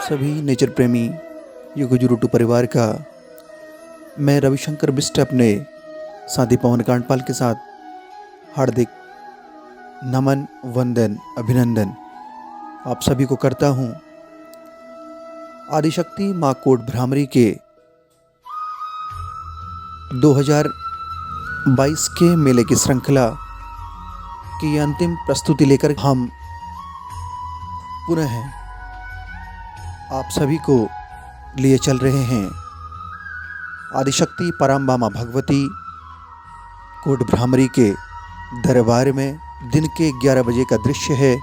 सभी नेचर प्रेमी योगोजुरुटू परिवार का मैं रविशंकर बिष्ट अपने साथी पवन कांडपाल के साथ हार्दिक नमन, वंदन, अभिनंदन आप सभी को करता हूँ। आदिशक्ति माँ कोट भ्रामरी के 2022 के मेले की श्रृंखला की अंतिम प्रस्तुति लेकर हम पुनः आप सभी को लिए चल रहे हैं। आदिशक्ति पराम्बा भगवती कोट भ्रामरी के दरबार में दिन के 11 बजे का दृश्य है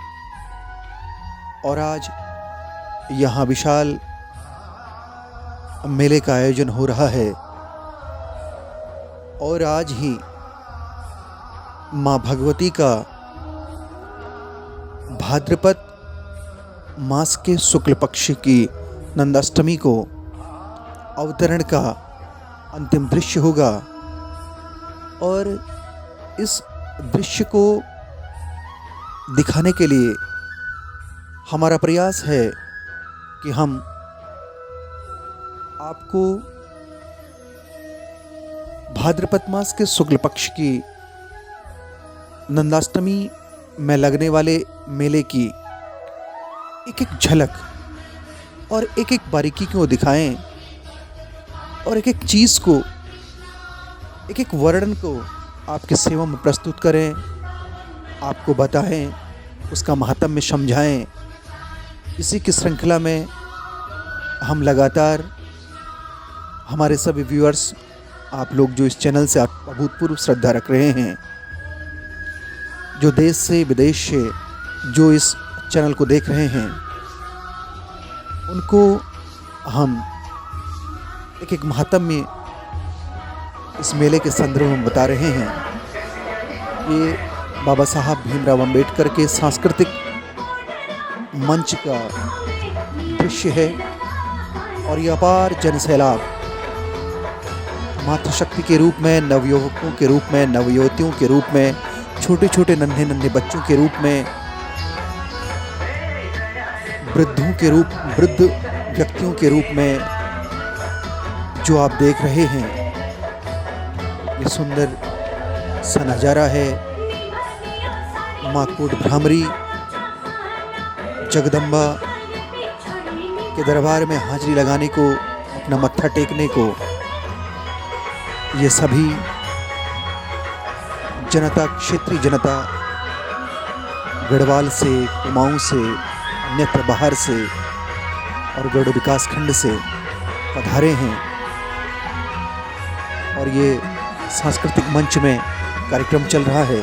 और आज यहाँ विशाल मेले का आयोजन हो रहा है और आज ही माँ भगवती का भाद्रपद मास के शुक्ल पक्ष की नंदाष्टमी को अवतरण का अंतिम दृश्य होगा और इस दृश्य को दिखाने के लिए हमारा प्रयास है कि हम आपको भाद्रपद मास के शुक्ल पक्ष की नंदाष्टमी में लगने वाले मेले की एक एक झलक और एक एक बारीकी को दिखाएं और एक एक चीज़ को, एक एक वर्णन को आपके सेवा में प्रस्तुत करें, आपको बताएं, उसका महत्व समझाएं। इसी की श्रृंखला में हम लगातार हमारे सभी व्यूअर्स, आप लोग जो इस चैनल से अभूतपूर्व श्रद्धा रख रहे हैं, जो देश से विदेश से जो इस चैनल को देख रहे हैं, उनको हम एक एक महत्व में इस मेले के संदर्भ में बता रहे हैं। ये बाबा साहब भीमराव अंबेडकर के सांस्कृतिक मंच का दृश्य है और ये अपार जनसैलाब मातृशक्ति के रूप में, नवयुवकों के रूप में, नवयुवतियों के रूप में, छोटे छोटे नन्हे नन्हे बच्चों के रूप में, वृद्ध व्यक्तियों के रूप में जो आप देख रहे हैं, ये सुंदर सा नज़ारा है। माँ कोट भ्रामरी जगदम्बा के दरबार में हाजिरी लगाने को, अपना मत्था टेकने को ये सभी जनता, क्षेत्रीय जनता, गढ़वाल से, कुमाऊं से, अन्यत्र बाहर से और गढ़ विकास खंड से पधारे हैं और ये सांस्कृतिक मंच में कार्यक्रम चल रहा है।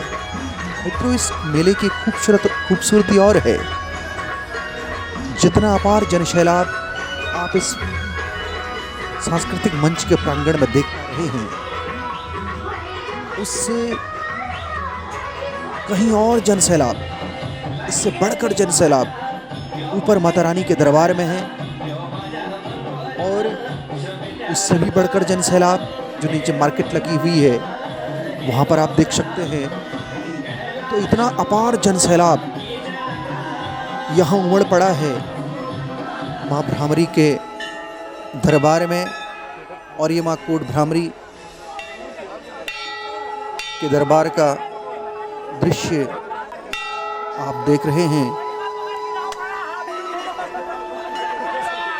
मित्रों, इस मेले की खूबसूरती और है, जितना अपार जनसैलाब आप इस सांस्कृतिक मंच के प्रांगण में देख पा रहे हैं, उससे कहीं और जनसैलाब, इससे बढ़कर जनसैलाब ऊपर माता रानी के दरबार में है और उससे भी बढ़कर जनसैलाब जो नीचे मार्केट लगी हुई है वहाँ पर आप देख सकते हैं। तो इतना अपार जनसैलाब यहाँ उमड़ पड़ा है माँ भ्रामरी के दरबार में और ये माँ कोट भ्रामरी के दरबार का दृश्य आप देख रहे हैं।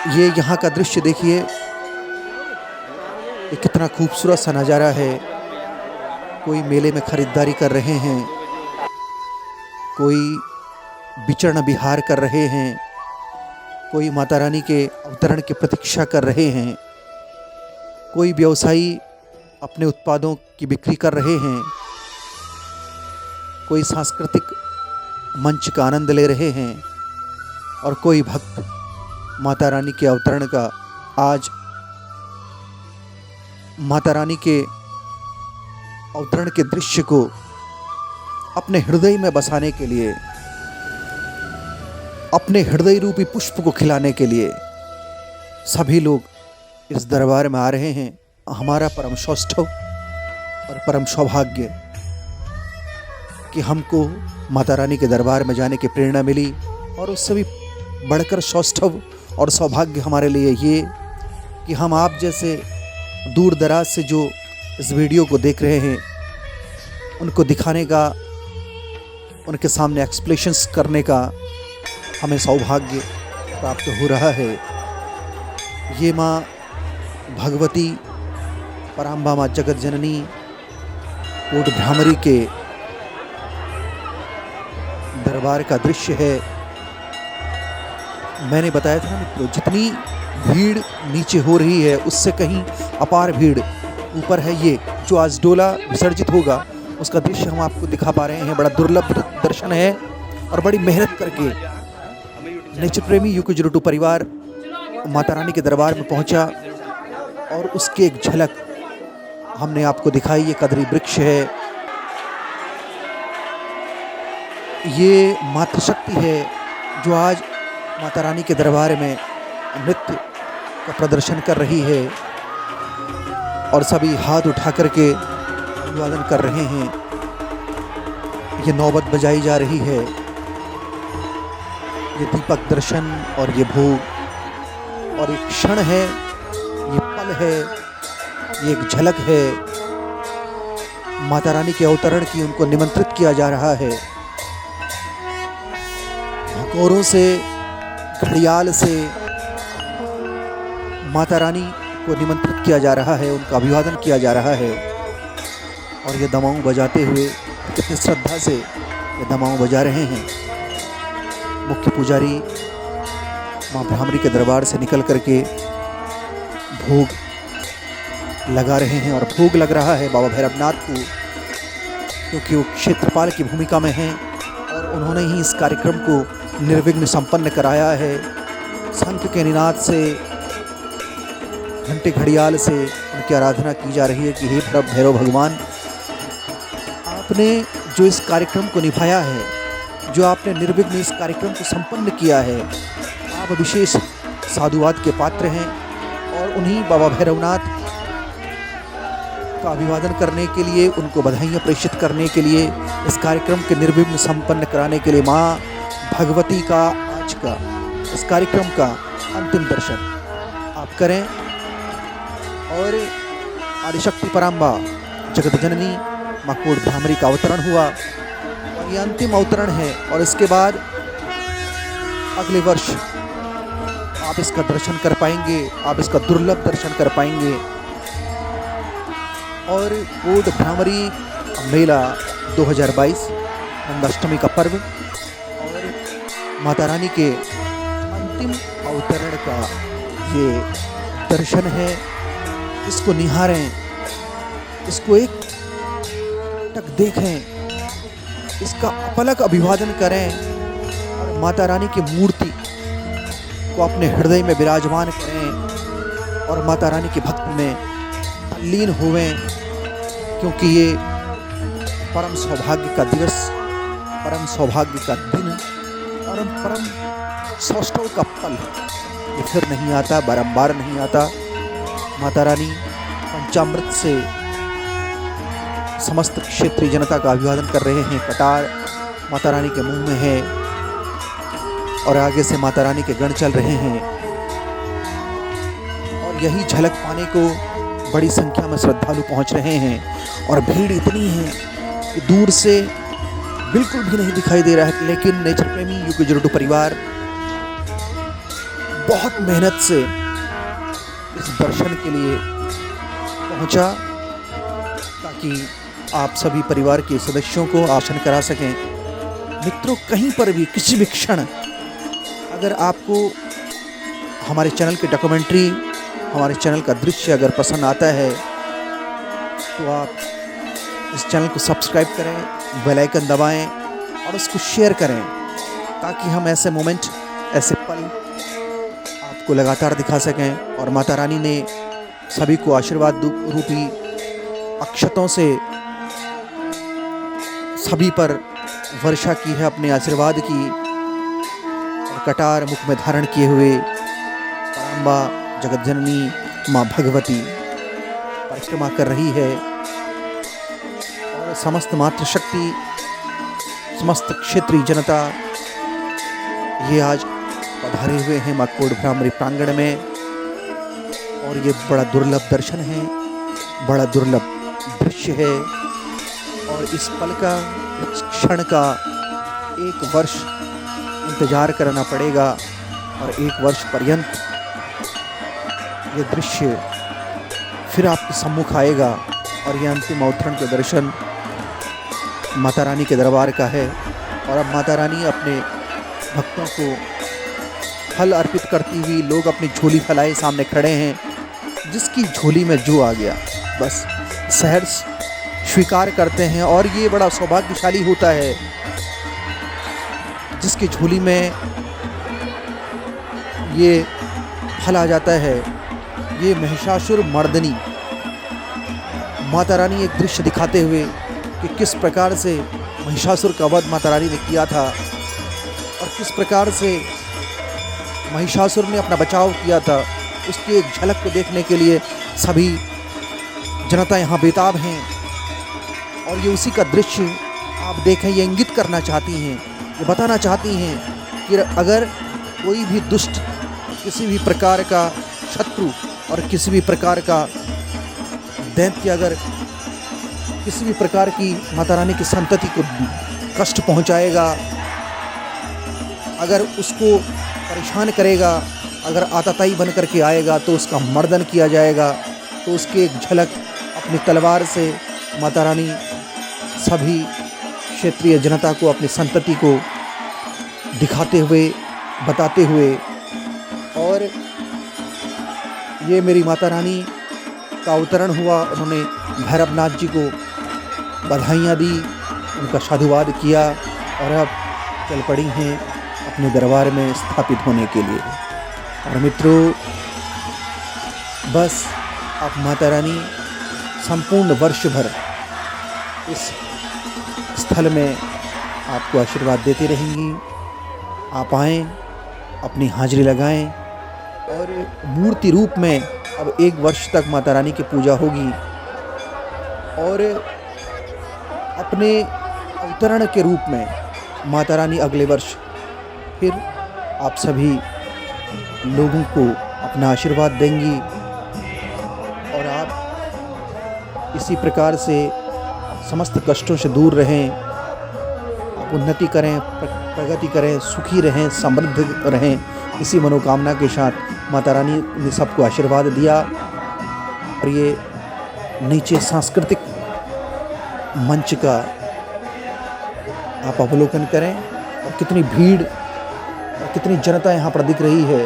ये यहाँ का दृश्य देखिए, ये कितना खूबसूरत सा नज़ारा है। कोई मेले में खरीदारी कर रहे हैं, कोई विचरण विहार कर रहे हैं, कोई माता रानी के अवतरण की प्रतीक्षा कर रहे हैं, कोई व्यवसायी अपने उत्पादों की बिक्री कर रहे हैं, कोई सांस्कृतिक मंच का आनंद ले रहे हैं और कोई भक्त माता रानी के अवतरण का, आज माता रानी के अवतरण के दृश्य को अपने हृदय में बसाने के लिए, अपने हृदय रूपी पुष्प को खिलाने के लिए सभी लोग इस दरबार में आ रहे हैं। हमारा परम सौष्ठव और परम सौभाग्य कि हमको माता रानी के दरबार में जाने की प्रेरणा मिली और उससे भी बढ़कर सौष्ठव और सौभाग्य हमारे लिए ये कि हम आप जैसे दूर दराज से जो इस वीडियो को देख रहे हैं उनको दिखाने का, उनके सामने एक्सप्लेनेशंस करने का हमें सौभाग्य प्राप्त हो रहा है। ये माँ भगवती पराम्बा माँ जगत जननी कोट भ्रामरी के दरबार का दृश्य है। मैंने बताया था मित्रों, जितनी भीड़ नीचे हो रही है उससे कहीं अपार भीड़ ऊपर है। ये जो आज डोला विसर्जित होगा उसका दृश्य हम आपको दिखा पा रहे हैं। बड़ा दुर्लभ दर्शन है और बड़ी मेहनत करके नेचर प्रेमी UK02 परिवार माता रानी के दरबार में पहुंचा और उसकी एक झलक हमने आपको दिखाई। ये कदरी वृक्ष है, ये मातृशक्ति है जो आज माता रानी के दरबार में नृत्य का प्रदर्शन कर रही है और सभी हाथ उठा करके अभिवादन कर रहे हैं। ये नौबत बजाई जा रही है, ये दीपक दर्शन और ये भोग और एक क्षण है, ये पल है, ये एक झलक है। माता रानी के अवतरण की उनको निमंत्रित किया जा रहा है। भगोरों से, घड़ियाल से माता रानी को निमंत्रित किया जा रहा है, उनका अभिवादन किया जा रहा है। और ये दमाऊं बजाते हुए कितनी श्रद्धा से ये दमाऊं बजा रहे हैं। मुख्य पुजारी माँ भ्रामरी के दरबार से निकल करके भोग लगा रहे हैं और भोग लग रहा है बाबा भैरवनाथ को, क्योंकि वो क्षेत्रपाल की भूमिका में हैं और उन्होंने ही इस कार्यक्रम को निर्विघ्न संपन्न कराया है। शंख के निनाद से, घंटे घड़ियाल से उनकी आराधना की जा रही है कि हे भैरव भगवान, आपने जो इस कार्यक्रम को निभाया है, जो आपने निर्विघ्न इस कार्यक्रम को संपन्न किया है, आप विशेष साधुवाद के पात्र हैं। और उन्हीं बाबा भैरवनाथ का अभिवादन करने के लिए, उनको बधाइयाँ प्रेषित करने के लिए, इस कार्यक्रम के निर्विघ्न संपन्न कराने के लिए माँ भगवती का आज का इस कार्यक्रम का अंतिम दर्शन आप करें। और आदिशक्ति पराम्बा जगत जननी माँ कोट भ्रामरी का अवतरण हुआ और ये अंतिम अवतरण है। और इसके बाद अगले वर्ष आप इसका दर्शन कर पाएंगे, आप इसका दुर्लभ दर्शन कर पाएंगे। और कोट भ्रामरी मेला 2022 नंदाष्टमी का पर्व और माता रानी के अंतिम अवतरण का ये दर्शन है। इसको निहारें, इसको एक टक देखें, इसका अपलक अभिवादन करें और माता रानी की मूर्ति को अपने हृदय में विराजमान करें और माता रानी की भक्ति में लीन हुएं, क्योंकि ये परम सौभाग्य का दिवस, परम सौभाग्य का दिन और परम सौष्ठव का पल ये फिर नहीं आता, बारंबार नहीं आता। माता रानी पंचामृत से समस्त क्षेत्रीय जनता का अभिवादन कर रहे हैं। कटार माता रानी के मुंह में है और आगे से माता रानी के गण चल रहे हैं और यही झलक पाने को बड़ी संख्या में श्रद्धालु पहुंच रहे हैं। और भीड़ इतनी है कि दूर से बिल्कुल भी नहीं दिखाई दे रहा है, लेकिन नेचर प्रेमी UK02 परिवार बहुत मेहनत से इस दर्शन के लिए पहुंचा ताकि आप सभी परिवार के सदस्यों को दर्शन करा सकें। मित्रों, कहीं पर भी किसी भी क्षण अगर आपको हमारे चैनल की डॉक्यूमेंट्री, हमारे चैनल का दृश्य अगर पसंद आता है तो आप इस चैनल को सब्सक्राइब करें, बेल आइकन दबाएं और उसको शेयर करें ताकि हम ऐसे मोमेंट, ऐसे पल आपको लगातार दिखा सकें। और माता रानी ने सभी को आशीर्वाद रूपी अक्षतों से सभी पर वर्षा की है, अपने आशीर्वाद की। और कटार मुख में धारण किए हुए पराम्बा जगत जननी माँ भगवती परिक्रमा कर रही है और समस्त मातृशक्ति, समस्त क्षेत्रीय जनता ये आज पधारे हुए हैं माँ कोट भ्रामरी प्रांगण में। और ये बड़ा दुर्लभ दर्शन है, बड़ा दुर्लभ दृश्य है। और इस पल का, इस क्षण का 1 वर्ष इंतजार करना पड़ेगा और 1 वर्ष पर्यंत ये दृश्य फिर आपके सम्मुख आएगा। और ये अंतिम अवतरण के दर्शन माता रानी के दरबार का है। और अब माता रानी अपने भक्तों को फल अर्पित करती हुई, लोग अपनी झोली फैलाए सामने खड़े हैं। जिसकी झोली में जो आ गया बस सहर्ष स्वीकार करते हैं। और ये बड़ा सौभाग्यशाली होता है जिसकी झोली में ये फल आ जाता है। ये महिषासुर मर्दनी माता रानी एक दृश्य दिखाते हुए कि किस प्रकार से महिषासुर का वध माता रानी ने किया था और किस प्रकार से महिषासुर ने अपना बचाव किया था, उसकी एक झलक को देखने के लिए सभी जनता यहाँ बेताब हैं। और ये उसी का दृश्य आप देखें, ये इंगित करना चाहती हैं, ये बताना चाहती हैं कि अगर कोई भी दुष्ट, किसी भी प्रकार का शत्रु और किसी भी प्रकार का दैत्य अगर किसी भी प्रकार की माता रानी की संतति को कष्ट पहुंचाएगा, अगर उसको परेशान करेगा, अगर आतताई बन करके आएगा तो उसका मर्दन किया जाएगा। तो उसकी एक झलक अपनी तलवार से माता रानी सभी क्षेत्रीय जनता को, अपनी संतति को दिखाते हुए, बताते हुए। और ये मेरी माता रानी का अवतरण हुआ। उन्होंने भैरवनाथ जी को बधाइयाँ दी, उनका साधुवाद किया और अब चल पड़ी हैं अपने दरबार में स्थापित होने के लिए। और मित्रों, बस आप माता रानी संपूर्ण वर्ष भर इस स्थल में आपको आशीर्वाद देती रहेंगी। आप आएँ, अपनी हाजिरी लगाएं। और मूर्ति रूप में अब 1 वर्ष तक माता रानी की पूजा होगी। और अपने अवतरण के रूप में माता रानी अगले वर्ष फिर आप सभी लोगों को अपना आशीर्वाद देंगी। और आप इसी प्रकार से समस्त कष्टों से दूर रहें, आप उन्नति करें, प्रगति करें, सुखी रहें, समृद्ध रहें। इसी मनोकामना के साथ माता रानी ने सबको आशीर्वाद दिया। और ये नीचे सांस्कृतिक मंच का आप अवलोकन करें और कितनी भीड़ और कितनी जनता यहाँ पर दिख रही है।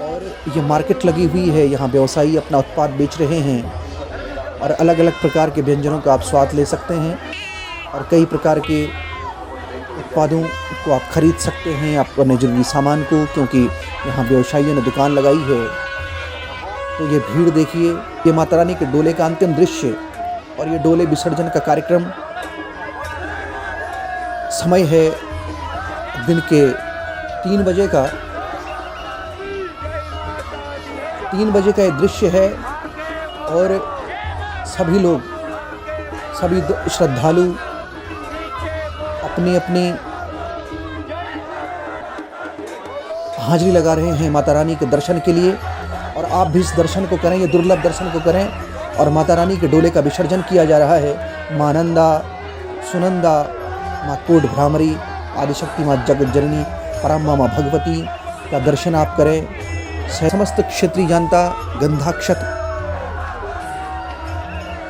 और ये मार्केट लगी हुई है, यहाँ व्यवसायी अपना उत्पाद बेच रहे हैं और अलग अलग प्रकार के व्यंजनों का आप स्वाद ले सकते हैं और कई प्रकार के उत्पादों को आप खरीद सकते हैं अपने जरूरी सामान को, क्योंकि यहाँ व्यवसायियों ने दुकान लगाई है। तो ये भीड़ देखिए, ये माता रानी के डोले का अंतिम दृश्य। और ये डोले विसर्जन का कार्यक्रम समय है दिन के 3 बजे का। 3 बजे का ये दृश्य है। और सभी लोग, सभी श्रद्धालु अपनी अपनी हाजिरी लगा रहे हैं माता रानी के दर्शन के लिए। और आप भी इस दर्शन को करें, ये दुर्लभ दर्शन को करें। और माता रानी के डोले का विसर्जन किया जा रहा है। माँ नंदा, सुनंदा, माँ कोट भ्रामरी, आदिशक्ति माँ जगत जननी, परम माँ भगवती का दर्शन आप करें। समस्त क्षेत्रीय जनता गंधाक्षत,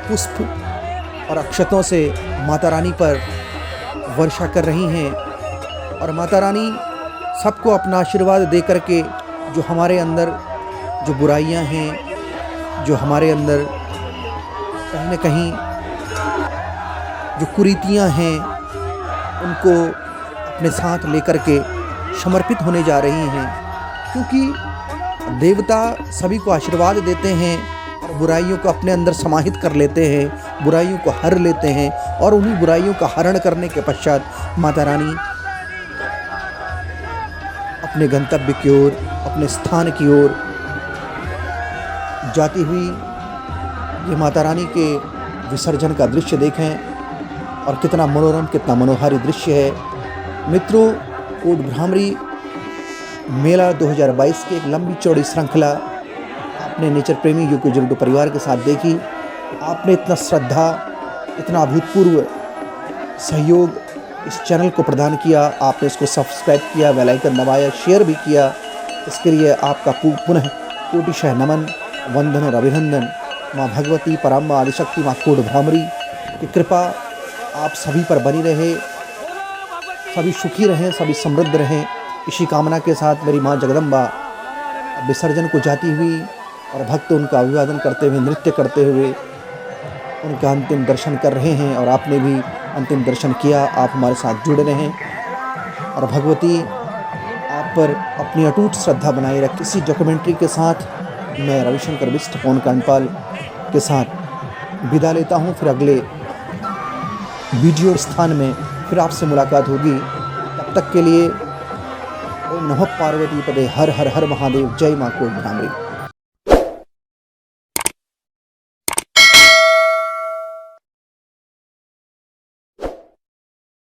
पुष्प और अक्षतों से माता रानी पर वर्षा कर रही हैं। और माता रानी सबको अपना आशीर्वाद दे करके जो हमारे अंदर जो बुराइयां हैं, जो हमारे अंदर कहीं न कहीं जो कुरीतियां हैं, उनको अपने साथ लेकर के समर्पित होने जा रही हैं। क्योंकि देवता सभी को आशीर्वाद देते हैं और बुराइयों को अपने अंदर समाहित कर लेते हैं, बुराइयों को हर लेते हैं। और उन्हीं बुराइयों का हरण करने के पश्चात माता रानी अपने गंतव्य की ओर, अपने स्थान की ओर जाती हुई ये माता रानी के विसर्जन का दृश्य देखें। और कितना मनोरम, कितना मनोहारी दृश्य है। मित्रों, कोट भ्रामरी मेला 2022 की एक लंबी चौड़ी श्रृंखला आपने नेचर प्रेमी यूके जुल्टू परिवार के साथ देखी। आपने इतना श्रद्धा, इतना अभूतपूर्व सहयोग इस चैनल को प्रदान किया। आपने इसको सब्सक्राइब किया, बेल आइकन दबाया, शेयर भी किया। इसके लिए आपका पुनः कोटिशः नमन, वंदन और अभिनंदन। माँ भगवती, पराम्बा, आदिशक्ति, माँ कोड भ्रामरी की कृपा आप सभी पर बनी रहे, सभी सुखी रहें, सभी समृद्ध रहें। इसी कामना के साथ मेरी माँ जगदम्बा विसर्जन को जाती हुई और भक्त उनका अभिवादन करते हुए, नृत्य करते हुए उनका अंतिम दर्शन कर रहे हैं। और आपने भी अंतिम दर्शन किया। आप हमारे साथ जुड़े रहें और भगवती आप पर अपनी अटूट श्रद्धा बनाए रख। इसी डॉक्यूमेंट्री के साथ मैं रविशंकर बिष्ट पवन कांडपाल के साथ विदा लेता हूं। फिर अगले वीडियो स्थान में फिर आपसे मुलाकात होगी। तब तक के लिए ओम नमः पार्वती पदे हर हर हर महादेव। जय माँ कोड भ्रामरी।